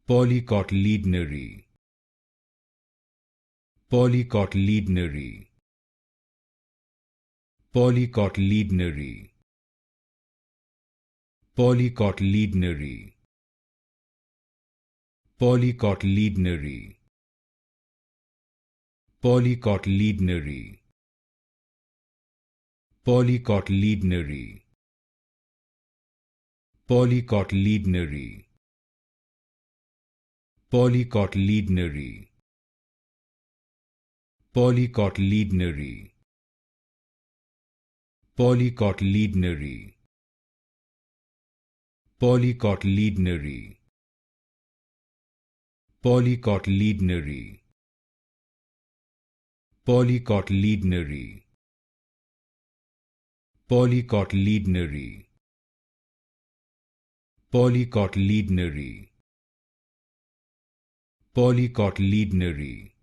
Polycotyledonary. Polycotyledonary. Polycotyledonary. Polycotyledonary. Polycotyledonary. Polycotyledonary. Polycotyledonary. Polycotyledonary. Polycotyledonary. Polycotyledonary. Polycotyledonary. Polycotyledonary. Polycotyledonary. Polycotyledonary. Polycotyledonary. Polycotyledonary. Polycotyledonary.